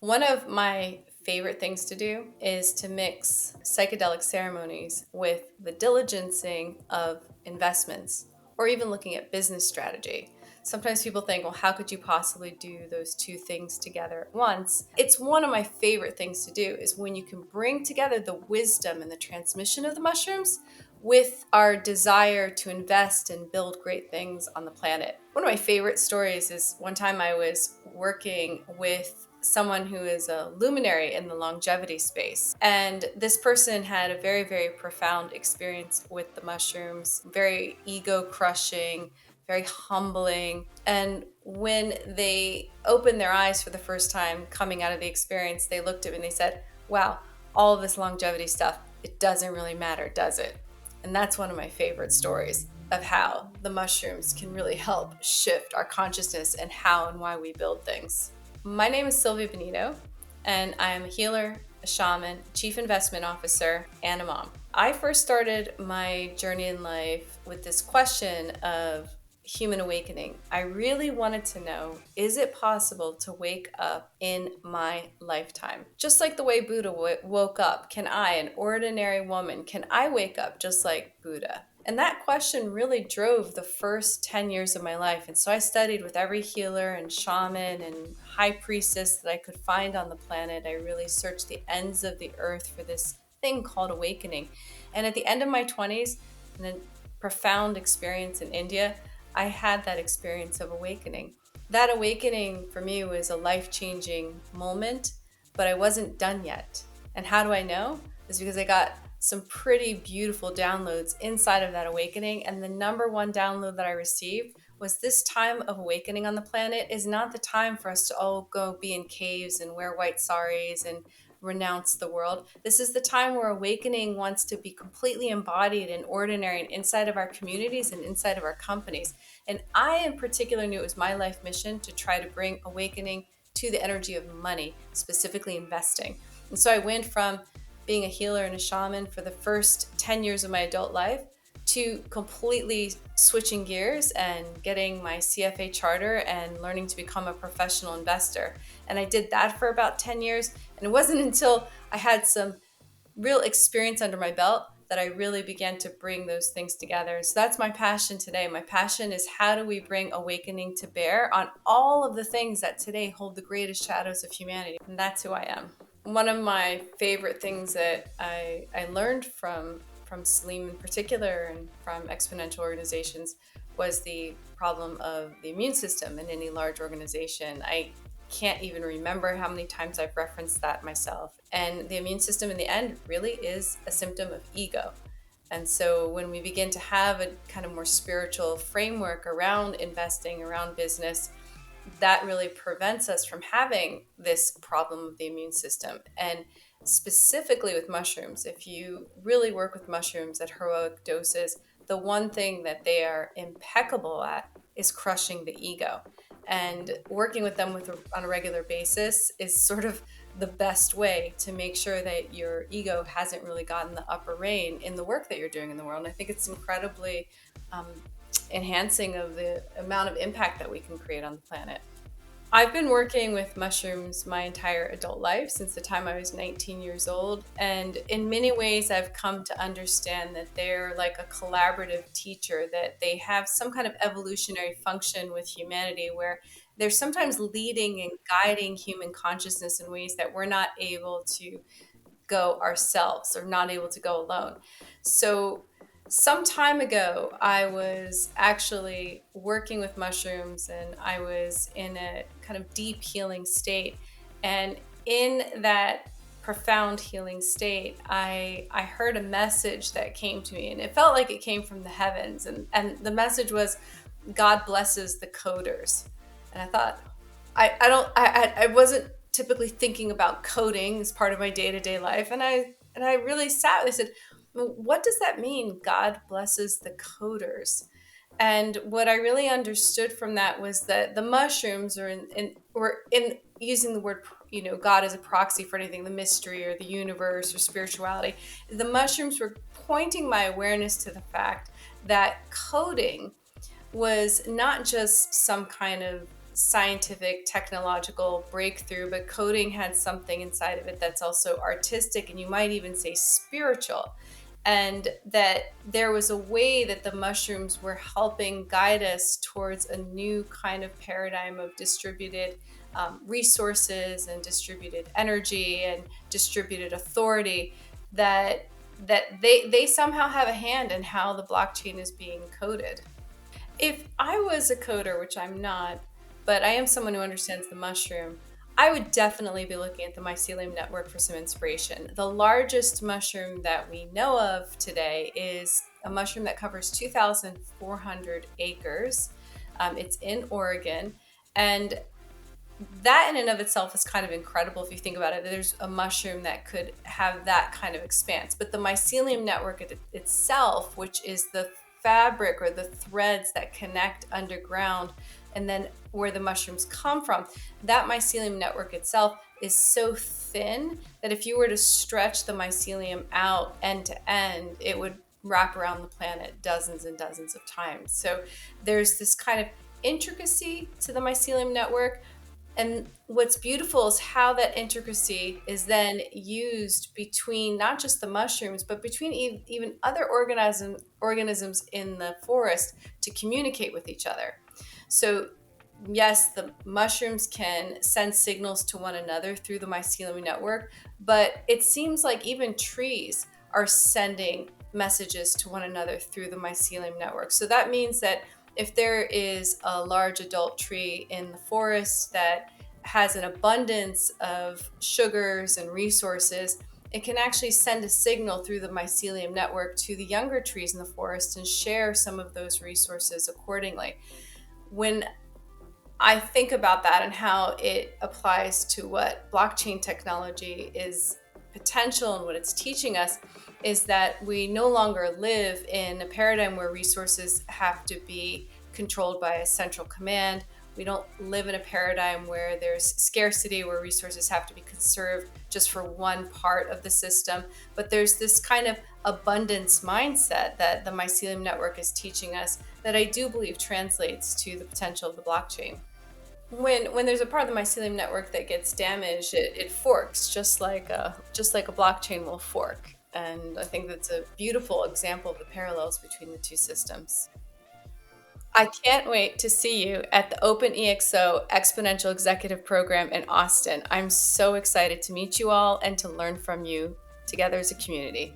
One of my favorite things to do is to mix psychedelic ceremonies with the diligencing of investments or even looking at business strategy. Sometimes people think, well, how could you possibly do those two things together at once? It's one of my favorite things to do is when you can bring together the wisdom and the transmission of the mushrooms with our desire to invest and build great things on the planet. One of my favorite stories is one time I was working with someone who is a luminary in the longevity space. And this person had a very, very profound experience with the mushrooms, very ego crushing, very humbling. And when they opened their eyes for the first time coming out of the experience, they looked at me and they said, wow, all of this longevity stuff, it doesn't really matter, does it? And that's one of my favorite stories of how the mushrooms can really help shift our consciousness and how and why we build things. My name is Sylvia Benito, and I am a healer, a shaman, chief investment officer, and a mom. I first started my journey in life with this question of human awakening. I really wanted to know, is it possible to wake up in my lifetime? Just like the way Buddha woke up, can I, an ordinary woman, can I wake up just like Buddha? And that question really drove the first 10 years of my life. And so I studied with every healer and shaman and high priestess that I could find on the planet. I really searched the ends of the earth for this thing called awakening. And at the end of my 20s, in a profound experience in India, I had that experience of awakening. That awakening for me was a life-changing moment, but I wasn't done yet. And how do I know? It's because I got some pretty beautiful downloads inside of that awakening. And the number one download that I received was this time of awakening on the planet is not the time for us to all go be in caves and wear white saris and renounce the world. This is the time where awakening wants to be completely embodied and ordinary and inside of our communities and inside of our companies. And I, in particular, knew it was my life mission to try to bring awakening to the energy of money, specifically investing. And so I went from being a healer and a shaman for the first 10 years of my adult life to completely switching gears and getting my CFA charter and learning to become a professional investor. And I did that for about 10 years. And it wasn't until I had some real experience under my belt that I really began to bring those things together. So that's my passion today. My passion is how do we bring awakening to bear on all of the things that today hold the greatest shadows of humanity? And that's who I am. One of my favorite things that I learned from Salim in particular and from exponential organizations was the problem of the immune system in any large organization. I can't even remember how many times I've referenced that myself. And the immune system in the end really is a symptom of ego. And so when we begin to have a kind of more spiritual framework around investing, around business, that really prevents us from having this problem of the immune system. And specifically with mushrooms, if you really work with mushrooms at heroic doses, the one thing that they are impeccable at is crushing the ego. And working with them on a regular basis is sort of the best way to make sure that your ego hasn't really gotten the upper rein in the work that you're doing in the world. And I think it's incredibly um, enhancing of the amount of impact that we can create on the planet. I've been working with mushrooms my entire adult life since the time I was 19 years old. And in many ways, I've come to understand that they're like a collaborative teacher, that they have some kind of evolutionary function with humanity where they're sometimes leading and guiding human consciousness in ways that we're not able to go ourselves or not able to go alone. So some time ago, I was actually working with mushrooms and I was in a kind of deep healing state. And in that profound healing state, I heard a message that came to me and it felt like it came from the heavens. And the message was, God blesses the coders. And I thought, I wasn't typically thinking about coding as part of my day-to-day life. And I really sat and I said, well, what does that mean? God blesses the coders. And what I really understood from that was that the mushrooms are were in using the word, God as a proxy for anything, the mystery or the universe or spirituality. The mushrooms were pointing my awareness to the fact that coding was not just some kind of scientific, technological breakthrough, but coding had something inside of it that's also artistic, and you might even say spiritual. And that there was a way that the mushrooms were helping guide us towards a new kind of paradigm of distributed resources and distributed energy and distributed authority, that they somehow have a hand in how the blockchain is being coded. If I was a coder, which I'm not, but I am someone who understands the mushroom, I would definitely be looking at the mycelium network for some inspiration. The largest mushroom that we know of today is a mushroom that covers 2,400 acres. It's in Oregon. And that in and of itself is kind of incredible if you think about it. There's a mushroom that could have that kind of expanse. But the mycelium network itself, which is the fabric or the threads that connect underground and then where the mushrooms come from, that mycelium network itself is so thin that if you were to stretch the mycelium out end to end, it would wrap around the planet dozens and dozens of times. So there's this kind of intricacy to the mycelium network, and what's beautiful is how that intricacy is then used between not just the mushrooms, but between even other organisms in the forest to communicate with each other. So, yes, the mushrooms can send signals to one another through the mycelium network, but it seems like even trees are sending messages to one another through the mycelium network. So that means that if there is a large adult tree in the forest that has an abundance of sugars and resources, it can actually send a signal through the mycelium network to the younger trees in the forest and share some of those resources accordingly. When I think about that and how it applies to what blockchain technology is potential and what it's teaching us, is that we no longer live in a paradigm where resources have to be controlled by a central command. We don't live in a paradigm where there's scarcity, where resources have to be conserved just for one part of the system. But there's this kind of abundance mindset that the mycelium network is teaching us that I do believe translates to the potential of the blockchain. When there's a part of the mycelium network that gets damaged, it forks just like a blockchain will fork. And I think that's a beautiful example of the parallels between the two systems. I can't wait to see you at the OpenExO Exponential Executive Program in Austin. I'm so excited to meet you all and to learn from you together as a community.